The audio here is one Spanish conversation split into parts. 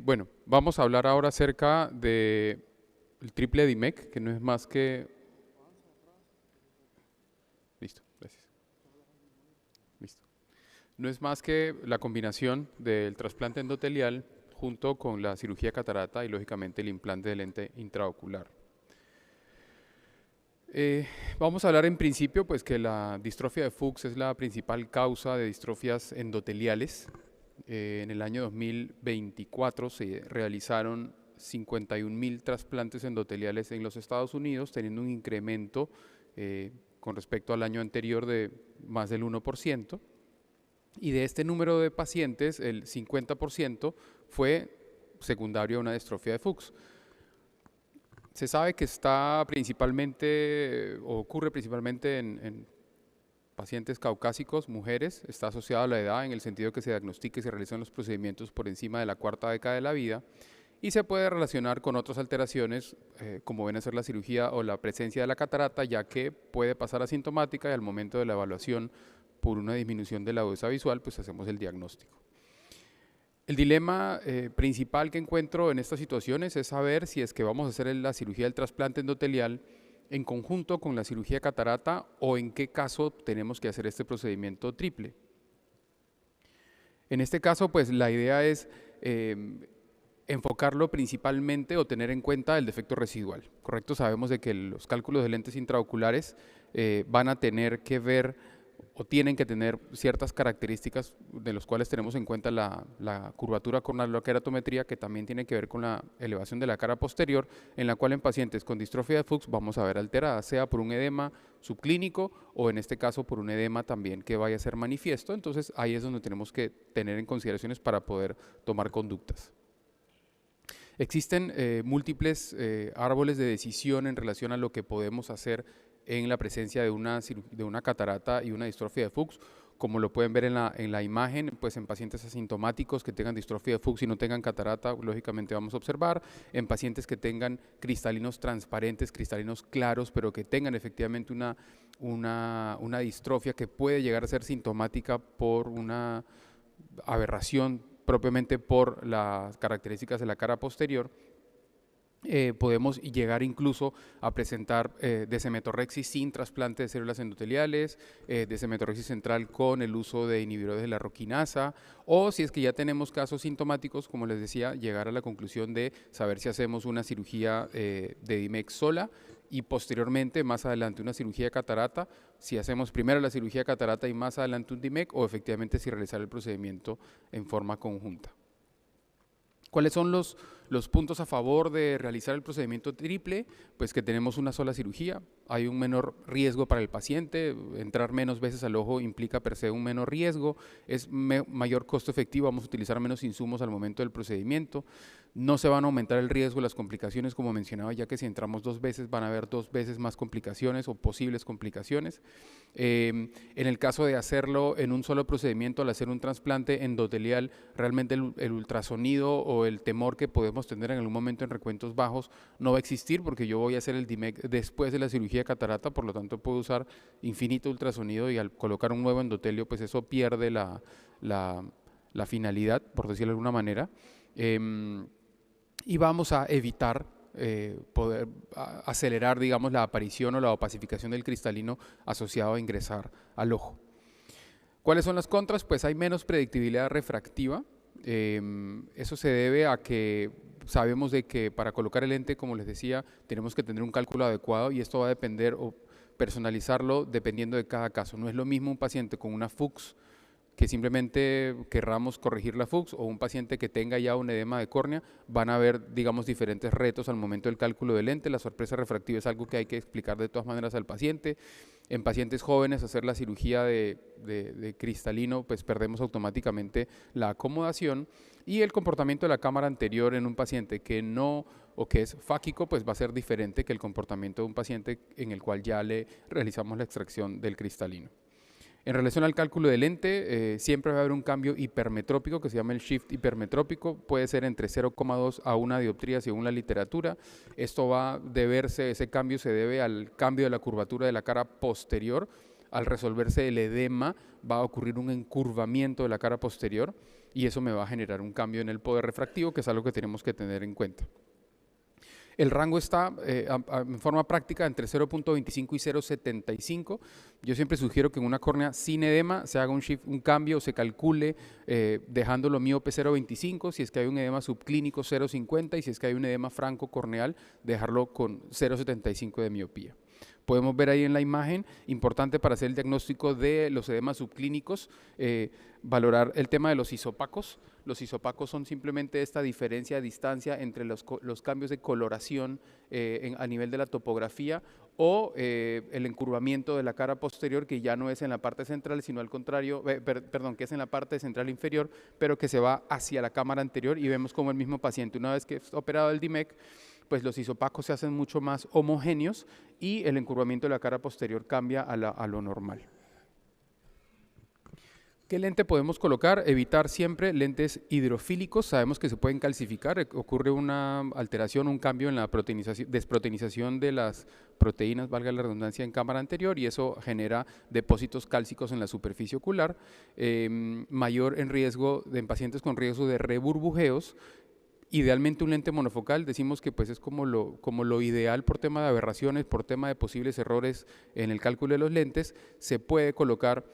Bueno, vamos a hablar ahora acerca del triple DIMEC, que no es más que... Listo, gracias. Listo. No es más que la combinación del trasplante endotelial junto con la cirugía catarata y lógicamente el implante de lente intraocular. Eh, Vamos a hablar en principio pues que la distrofia de Fuchs es la principal causa de distrofias endoteliales. En el año 2024 se realizaron 51.000 trasplantes endoteliales en los Estados Unidos, teniendo un incremento con respecto al año anterior de más del 1%. Y de este número de pacientes, el 50% fue secundario a una distrofia de Fuchs. Se sabe que está principalmente, o ocurre principalmente en pacientes caucásicos, mujeres, está asociado a la edad en el sentido que se diagnostica y se realizan los procedimientos por encima de la cuarta década de la vida y se puede relacionar con otras alteraciones como viene a ser la cirugía o la presencia de la catarata, ya que puede pasar asintomática y al momento de la evaluación por una disminución de la agudeza visual, pues hacemos el diagnóstico. El dilema principal que encuentro en estas situaciones es saber si es que vamos a hacer la cirugía del trasplante endotelial en conjunto con la cirugía catarata o en qué caso tenemos que hacer este procedimiento triple. En este caso, pues la idea es enfocarlo principalmente o tener en cuenta el defecto residual, ¿correcto? Sabemos de que los cálculos de lentes intraoculares van a tener que ver o tienen que tener ciertas características de los cuales tenemos en cuenta la curvatura corneal, la queratometría, que también tiene que ver con la elevación de la cara posterior, en la cual en pacientes con distrofia de Fuchs vamos a ver alterada, sea por un edema subclínico o en este caso por un edema también que vaya a ser manifiesto. Entonces ahí es donde tenemos que tener en consideraciones para poder tomar conductas. Existen múltiples árboles de decisión en relación a lo que podemos hacer en la presencia de una catarata y una distrofia de Fuchs, como lo pueden ver en la imagen, pues en pacientes asintomáticos que tengan distrofia de Fuchs y no tengan catarata, lógicamente vamos a observar, en pacientes que tengan cristalinos transparentes, cristalinos claros, pero que tengan efectivamente una distrofia que puede llegar a ser sintomática por una aberración propiamente por las características de la cara posterior. Podemos llegar incluso a presentar desemetorrexis sin trasplante de células endoteliales, desemetorrexis central con el uso de inhibidores de la roquinasa, o si es que ya tenemos casos sintomáticos, como les decía, llegar a la conclusión de saber si hacemos una cirugía de DIMEC sola y posteriormente, más adelante, una cirugía de catarata, si hacemos primero la cirugía de catarata y más adelante un DIMEC, o efectivamente si realizar el procedimiento en forma conjunta. ¿Cuáles son los puntos a favor de realizar el procedimiento triple? Pues que tenemos una sola cirugía, hay un menor riesgo para el paciente, entrar menos veces al ojo implica per se un menor riesgo, es mayor costo efectivo, vamos a utilizar menos insumos al momento del procedimiento, no se van a aumentar el riesgo, las complicaciones, como mencionaba, ya que si entramos 2 veces van a haber 2 veces más complicaciones o posibles complicaciones. En el caso de hacerlo en un solo procedimiento, al hacer un trasplante endotelial, realmente el ultrasonido o el temor que podemos tener en algún momento en recuentos bajos no va a existir porque yo voy a hacer el DIMEC después de la cirugía de catarata, por lo tanto puedo usar infinito ultrasonido y al colocar un nuevo endotelio, pues eso pierde la finalidad, por decirlo de alguna manera. Y vamos a evitar poder acelerar, digamos, la aparición o la opacificación del cristalino asociado a ingresar al ojo. ¿Cuáles son las contras? Pues hay menos predictibilidad refractiva. Eso se debe a que sabemos de que para colocar el lente, como les decía, tenemos que tener un cálculo adecuado y esto va a depender o personalizarlo dependiendo de cada caso. No es lo mismo un paciente con una Fuchs que simplemente querramos corregir la Fuchs o un paciente que tenga ya un edema de córnea, van a haber, digamos, diferentes retos al momento del cálculo del lente. La sorpresa refractiva es algo que hay que explicar de todas maneras al paciente. En pacientes jóvenes, hacer la cirugía de cristalino, pues perdemos automáticamente la acomodación y el comportamiento de la cámara anterior en un paciente que no o que es fáquico, pues va a ser diferente que el comportamiento de un paciente en el cual ya le realizamos la extracción del cristalino. En relación al cálculo de lente, siempre va a haber un cambio hipermetrópico que se llama el shift hipermetrópico, puede ser entre 0,2 a 1 dioptría según la literatura. Esto va a deberse, ese cambio se debe al cambio de la curvatura de la cara posterior. Al resolverse el edema va a ocurrir un encurvamiento de la cara posterior y eso me va a generar un cambio en el poder refractivo, que es algo que tenemos que tener en cuenta. El rango está en forma práctica entre 0.25 y 0.75. Yo siempre sugiero que en una córnea sin edema se haga un cambio, se calcule dejándolo miope 0.25, si es que hay un edema subclínico 0.50 y si es que hay un edema franco corneal, dejarlo con 0.75 de miopía. Podemos ver ahí en la imagen, importante para hacer el diagnóstico de los edemas subclínicos, valorar el tema de los isopacos. Los isopacos son simplemente esta diferencia de distancia entre los cambios de coloración a nivel de la topografía o el encurvamiento de la cara posterior, que ya no es en la parte central, sino al contrario, perdón, que es en la parte central inferior, pero que se va hacia la cámara anterior, y vemos como el mismo paciente, una vez que es operado el DIMEC, pues los isopacos se hacen mucho más homogéneos y el encurvamiento de la cara posterior cambia a lo normal. ¿Qué lente podemos colocar? Evitar siempre lentes hidrofílicos. Sabemos que se pueden calcificar, ocurre una alteración, un cambio en la desproteinización de las proteínas, valga la redundancia, en cámara anterior, y eso genera depósitos cálcicos en la superficie ocular, mayor en riesgo en pacientes con riesgo de reburbujeos. Idealmente un lente monofocal, decimos que pues es como lo ideal por tema de aberraciones, por tema de posibles errores en el cálculo de los lentes. Se puede colocar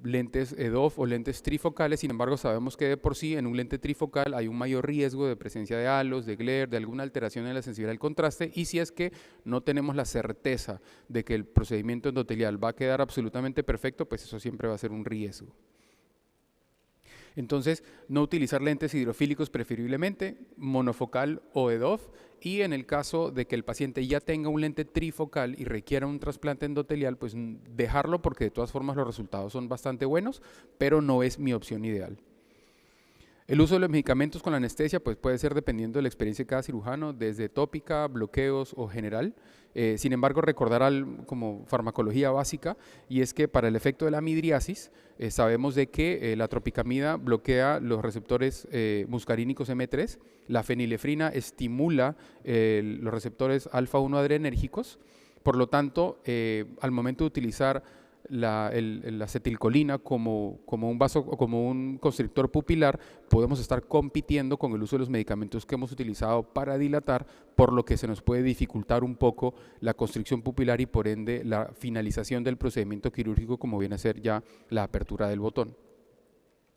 lentes EDOF o lentes trifocales, sin embargo sabemos que de por sí en un lente trifocal hay un mayor riesgo de presencia de halos, de glare, de alguna alteración en la sensibilidad del contraste, y si es que no tenemos la certeza de que el procedimiento endotelial va a quedar absolutamente perfecto, pues eso siempre va a ser un riesgo. Entonces, no utilizar lentes hidrofílicos preferiblemente, monofocal o EDOF, y en el caso de que el paciente ya tenga un lente trifocal y requiera un trasplante endotelial, pues dejarlo, porque de todas formas los resultados son bastante buenos, pero no es mi opción ideal. El uso de los medicamentos con la anestesia pues puede ser dependiendo de la experiencia de cada cirujano, desde tópica, bloqueos o general. Sin embargo, recordar como farmacología básica, y es que para el efecto de la midriasis sabemos de que la tropicamida bloquea los receptores muscarínicos M3, la fenilefrina estimula los receptores alfa-1 adrenérgicos. Por lo tanto, al momento de utilizar la acetilcolina como un constrictor pupilar, podemos estar compitiendo con el uso de los medicamentos que hemos utilizado para dilatar, por lo que se nos puede dificultar un poco la constricción pupilar y por ende la finalización del procedimiento quirúrgico, como viene a ser ya la apertura del botón.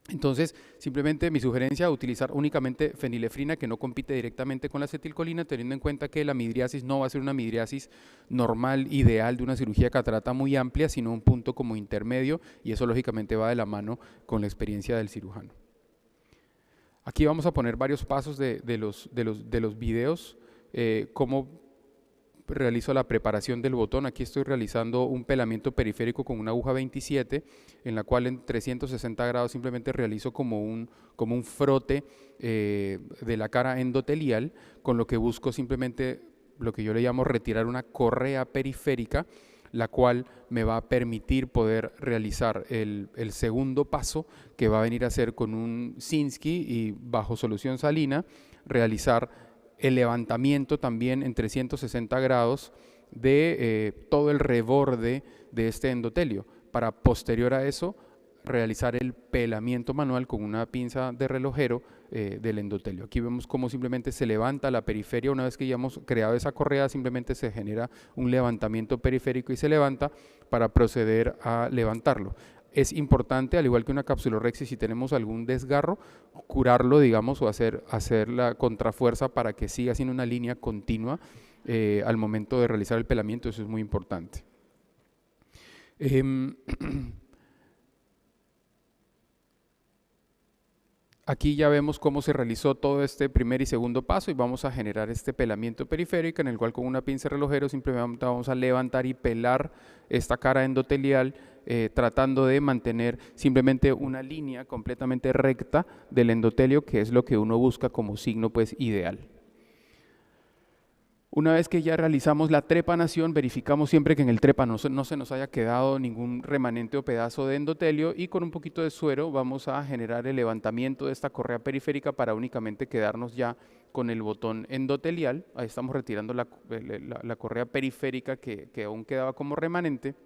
Entonces, simplemente mi sugerencia es utilizar únicamente fenilefrina, que no compite directamente con la acetilcolina, teniendo en cuenta que la midriasis no va a ser una midriasis normal, ideal de una cirugía de catarata muy amplia, sino un punto como intermedio, y eso lógicamente va de la mano con la experiencia del cirujano. Aquí vamos a poner varios pasos de los videos, cómo realizo la preparación del botón. Aquí estoy realizando un pelamiento periférico con una aguja 27, en la cual en 360 grados simplemente realizo como un frote de la cara endotelial, con lo que busco simplemente lo que yo le llamo retirar una correa periférica, la cual me va a permitir poder realizar el segundo paso, que va a venir a ser con un Sinskey y bajo solución salina, realizar el levantamiento también en 360 grados de todo el reborde de este endotelio, para posterior a eso realizar el pelamiento manual con una pinza de relojero del endotelio. Aquí vemos cómo simplemente se levanta la periferia. Una vez que ya hemos creado esa correa, simplemente se genera un levantamiento periférico y se levanta para proceder a levantarlo. Es importante, al igual que una capsulorhexia, si tenemos algún desgarro, curarlo, digamos, o hacer la contrafuerza para que siga siendo una línea continua al momento de realizar el pelamiento. Eso es muy importante. Aquí ya vemos cómo se realizó todo este primer y segundo paso, y vamos a generar este pelamiento periférico, en el cual con una pinza relojero simplemente vamos a levantar y pelar esta cara endotelial, tratando de mantener simplemente una línea completamente recta del endotelio, que es lo que uno busca como signo pues ideal. Una vez que ya realizamos la trepanación, verificamos siempre que en el trepa no se nos haya quedado ningún remanente o pedazo de endotelio, y con un poquito de suero vamos a generar el levantamiento de esta correa periférica para únicamente quedarnos ya con el botón endotelial. Ahí estamos retirando la correa periférica que aún quedaba como remanente.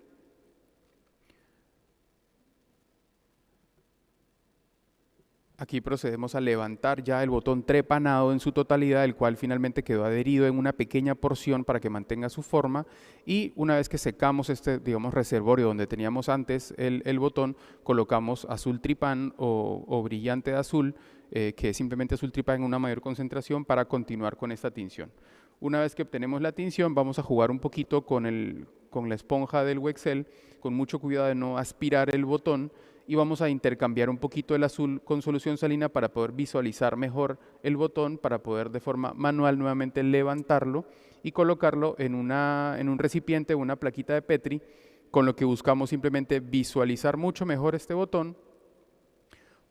Aquí procedemos a levantar ya el botón trepanado en su totalidad, el cual finalmente quedó adherido en una pequeña porción para que mantenga su forma, y una vez que secamos este, digamos, reservorio donde teníamos antes el botón, colocamos azul tripán o brillante de azul, que es simplemente azul tripán en una mayor concentración para continuar con esta tinción. Una vez que obtenemos la tinción, vamos a jugar un poquito con la esponja del Wexel, con mucho cuidado de no aspirar el botón, y vamos a intercambiar un poquito el azul con solución salina para poder visualizar mejor el botón, para poder de forma manual nuevamente levantarlo y colocarlo en un recipiente o una plaquita de Petri, con lo que buscamos simplemente visualizar mucho mejor este botón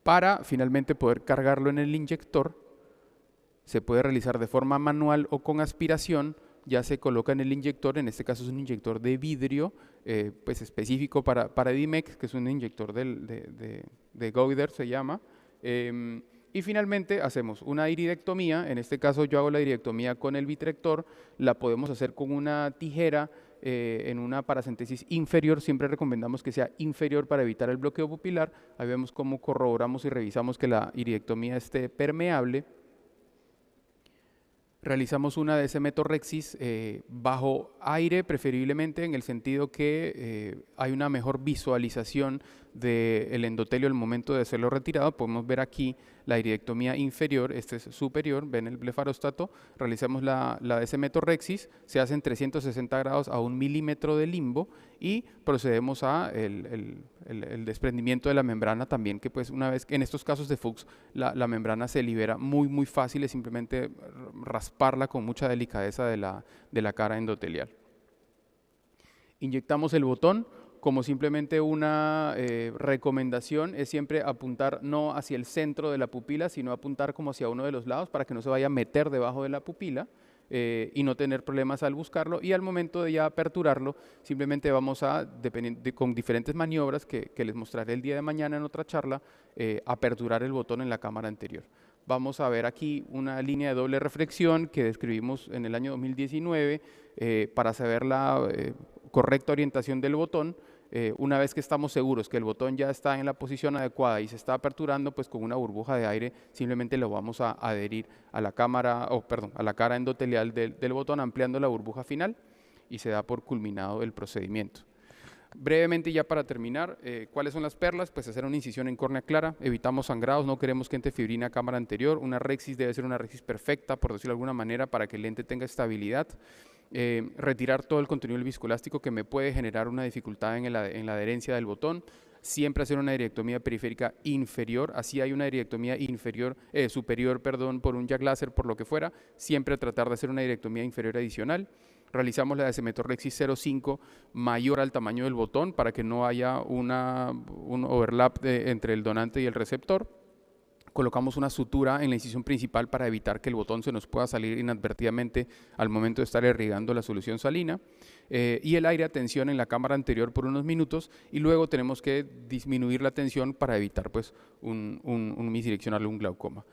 para finalmente poder cargarlo en el inyector. Se puede realizar de forma manual o con aspiración. Ya se coloca en el inyector, en este caso es un inyector de vidrio, pues específico para Edimex, que es un inyector de Goider, se llama. Y finalmente hacemos una iridectomía, en este caso yo hago la iridectomía con el vitrector, la podemos hacer con una tijera en una paracentesis inferior, siempre recomendamos que sea inferior para evitar el bloqueo pupilar. Ahí vemos cómo corroboramos y revisamos que la iridectomía esté permeable. Realizamos una de metorrexis bajo aire, preferiblemente en el sentido que hay una mejor visualización del endotelio al momento de hacerlo retirado. Podemos ver aquí la iridectomía inferior, este es superior, ven el blefarostato. Realizamos la de metorrexis, se hace en 360 grados a 1 milímetro de limbo y procedemos a el desprendimiento de la membrana también, que pues una vez, en estos casos de Fuchs, la membrana se libera muy fácil, es simplemente rasparla con mucha delicadeza de la cara endotelial. Inyectamos el botón. Como simplemente una recomendación es siempre apuntar no hacia el centro de la pupila, sino apuntar como hacia uno de los lados para que no se vaya a meter debajo de la pupila y no tener problemas al buscarlo. Y al momento de ya aperturarlo, simplemente vamos a, con diferentes maniobras que les mostraré el día de mañana en otra charla, aperturar el botón en la cámara anterior. Vamos a ver aquí una línea de doble reflexión que describimos en el año 2019 para saber la correcta orientación del botón. Una vez que estamos seguros que el botón ya está en la posición adecuada y se está aperturando, pues con una burbuja de aire simplemente lo vamos a adherir a la cámara, a la cara endotelial del botón, ampliando la burbuja final, y se da por culminado el procedimiento. Brevemente, ya para terminar, ¿cuáles son las perlas? Pues hacer una incisión en córnea clara, evitamos sangrados, no queremos que entre fibrina a cámara anterior. Una rexis debe ser una rexis perfecta, por decirlo de alguna manera, para que el lente tenga estabilidad. Retirar todo el contenido del viscoelástico que me puede generar una dificultad en la adherencia del botón. Siempre hacer una iridectomía periférica inferior, así hay una iridectomía superior, por un jack láser, por lo que fuera, siempre tratar de hacer una iridectomía inferior adicional. Realizamos la de metorrexis 0.5 mayor al tamaño del botón para que no haya un overlap entre el donante y el receptor. Colocamos una sutura en la incisión principal para evitar que el botón se nos pueda salir inadvertidamente al momento de estar irrigando la solución salina, y el aire a tensión en la cámara anterior por unos minutos, y luego tenemos que disminuir la tensión para evitar pues, un misdireccional o un glaucoma.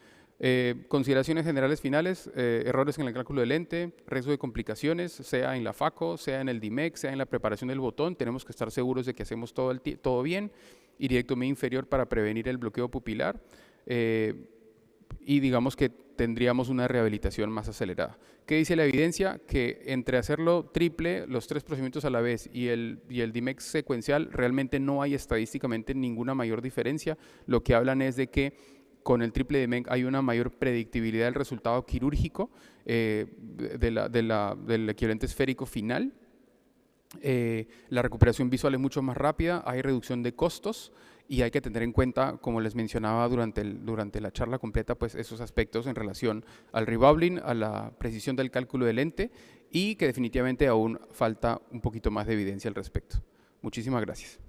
Consideraciones generales finales: errores en el cálculo del lente, riesgo de complicaciones, sea en la FACO, sea en el DIMEC, sea en la preparación del botón. Tenemos que estar seguros de que hacemos todo bien. Iridectomía inferior para prevenir el bloqueo pupilar. Y digamos que tendríamos una rehabilitación más acelerada. ¿Qué dice la evidencia? Que entre hacerlo triple, los 3 procedimientos a la vez, y el DIMEX secuencial, realmente no hay estadísticamente ninguna mayor diferencia. Lo que hablan es de que con el triple DIMEC hay una mayor predictibilidad del resultado quirúrgico del equivalente esférico final. La recuperación visual es mucho más rápida, hay reducción de costos, y hay que tener en cuenta, como les mencionaba durante la charla completa, pues esos aspectos en relación al rebubbling, a la precisión del cálculo del lente, y que definitivamente aún falta un poquito más de evidencia al respecto. Muchísimas gracias.